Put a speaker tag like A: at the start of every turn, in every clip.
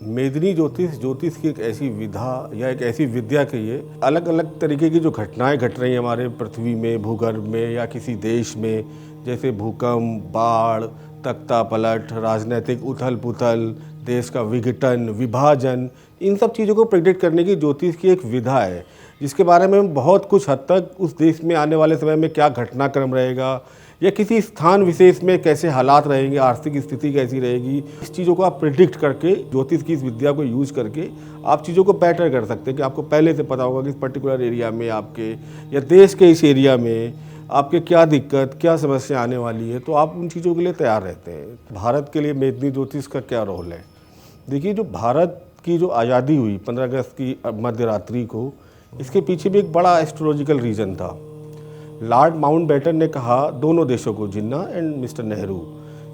A: मेदिनी ज्योतिष की एक ऐसी विधा या एक ऐसी विद्या कहिए, अलग अलग तरीके की जो घटनाएं घट रही हैं हमारे पृथ्वी में, भूगर्भ में या किसी देश में, जैसे भूकंप, बाढ़, तख्ता पलट, राजनीतिक उथल पुथल, देश का विघटन, विभाजन, इन सब चीज़ों को प्रेडिक्ट करने की ज्योतिष की एक विधा है, जिसके बारे में हम बहुत कुछ हद तक उस देश में आने वाले समय में क्या घटनाक्रम रहेगा या किसी स्थान विशेष में कैसे हालात रहेंगे, आर्थिक स्थिति कैसी रहेगी, इस चीज़ों को आप प्रिडिक्ट करके ज्योतिष की इस विद्या को यूज़ करके आप चीज़ों को बेटर कर सकते हैं कि आपको पहले से पता होगा कि इस पर्टिकुलर एरिया में आपके या देश के इस एरिया में आपके क्या दिक्कत, क्या समस्या आने वाली है, तो आप उन चीज़ों के लिए तैयार रहते हैं। भारत के लिए मेदिनी ज्योतिष का क्या रोल है? देखिए, जो भारत की जो आज़ादी हुई 15 अगस्त की मध्य रात्रि को, इसके पीछे भी एक बड़ा एस्ट्रोलॉजिकल रीज़न था। लॉर्ड माउंटबेटन ने कहा दोनों देशों को, जिन्ना एंड मिस्टर नेहरू,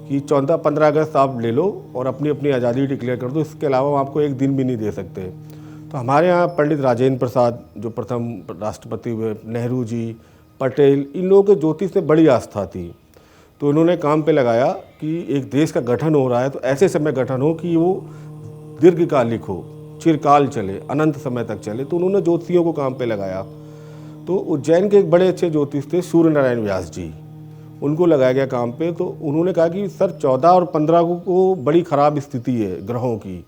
A: कि 14-15 अगस्त आप ले लो और अपनी अपनी आज़ादी डिक्लेयर कर दो, इसके अलावा हम आपको एक दिन भी नहीं दे सकते। तो हमारे यहाँ पंडित राजेंद्र प्रसाद जो प्रथम राष्ट्रपति हुए, नेहरू जी, पटेल, इन लोगों के ज्योतिष में बड़ी आस्था थी। तो उन्होंने काम पे लगाया कि एक देश का गठन हो रहा है तो ऐसे समय गठन हो कि वो दीर्घकालिक हो, चिरकाल चले, अनंत समय तक चले। तो उन्होंने ज्योतिषियों को काम पे लगाया। तो उज्जैन के एक बड़े अच्छे ज्योतिष थे सूर्य नारायण व्यास जी, उनको लगाया गया काम पे। तो उन्होंने कहा कि सर 14 और 15 को बड़ी ख़राब स्थिति है ग्रहों की,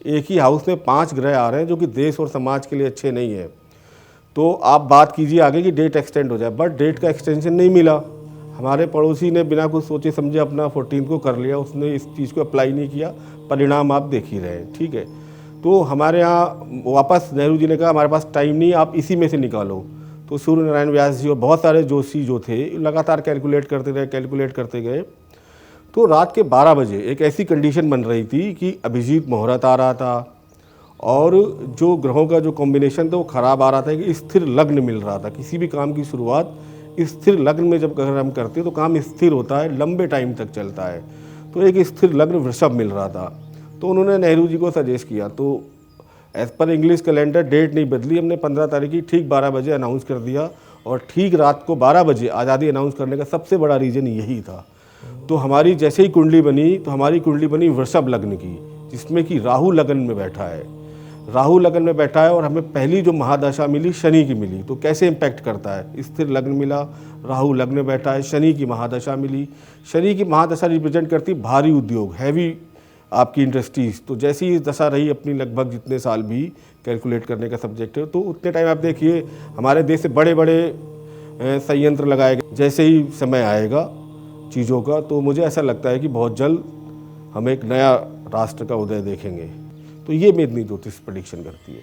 A: एक ही हाउस में 5 ग्रह आ रहे हैं जो कि देश और समाज के लिए अच्छे नहीं है। तो आप बात कीजिए आगे कि डेट एक्सटेंड हो जाए, बट डेट का एक्सटेंशन नहीं मिला। हमारे पड़ोसी ने बिना कुछ सोचे समझे अपना 14 को कर लिया, उसने इस चीज़ को अप्लाई नहीं किया, परिणाम आप देख ही रहे हैं। ठीक है, तो हमारे यहाँ वापस नेहरू जी ने कहा हमारे पास टाइम नहीं, आप इसी में से निकालो। तो सूर्य नारायण व्यास जी और बहुत सारे जोशी जो थे लगातार कैलकुलेट करते गए। तो रात के 12 बजे एक ऐसी कंडीशन बन रही थी कि अभिजीत मुहूर्त आ रहा था और जो ग्रहों का जो कॉम्बिनेशन था वो ख़राब आ रहा था कि स्थिर लग्न मिल रहा था। किसी भी काम की शुरुआत स्थिर लग्न में जब अगर हम करते हैं तो काम स्थिर होता है, लंबे टाइम तक चलता है। तो एक स्थिर लग्न वृषभ मिल रहा था। तो उन्होंने नेहरू जी को सजेस्ट किया। तो as per English calendar date नहीं बदली, हमने 15 तारीख की ठीक 12 बजे अनाउंस कर दिया और ठीक रात को 12 बजे आज़ादी अनाउंस करने का सबसे बड़ा रीज़न यही था। तो हमारी जैसे ही कुंडली बनी तो हमारी कुंडली बनी वृषभ लग्न की, जिसमें कि राहु लग्न में बैठा है। राहु लग्न में बैठा है और हमें पहली जो महादशा मिली शनि की मिली। तो कैसे इम्पैक्ट करता है? स्थिर लग्न मिला, राहु लग्न में बैठा है, शनि की महादशा मिली। शनि की महादशा रिप्रेजेंट करती भारी उद्योग, हैवी आपकी इंडस्ट्रीज़। तो जैसी ही दशा रही अपनी लगभग जितने साल भी कैलकुलेट करने का सब्जेक्ट है, तो उतने टाइम आप देखिए हमारे देश से बड़े बड़े संयंत्र लगाए गए। जैसे ही समय आएगा चीज़ों का, तो मुझे ऐसा लगता है कि बहुत जल्द हम एक नया राष्ट्र का उदय देखेंगे। तो ये मेदिनी ज्योतिष प्रेडिक्शन करती है।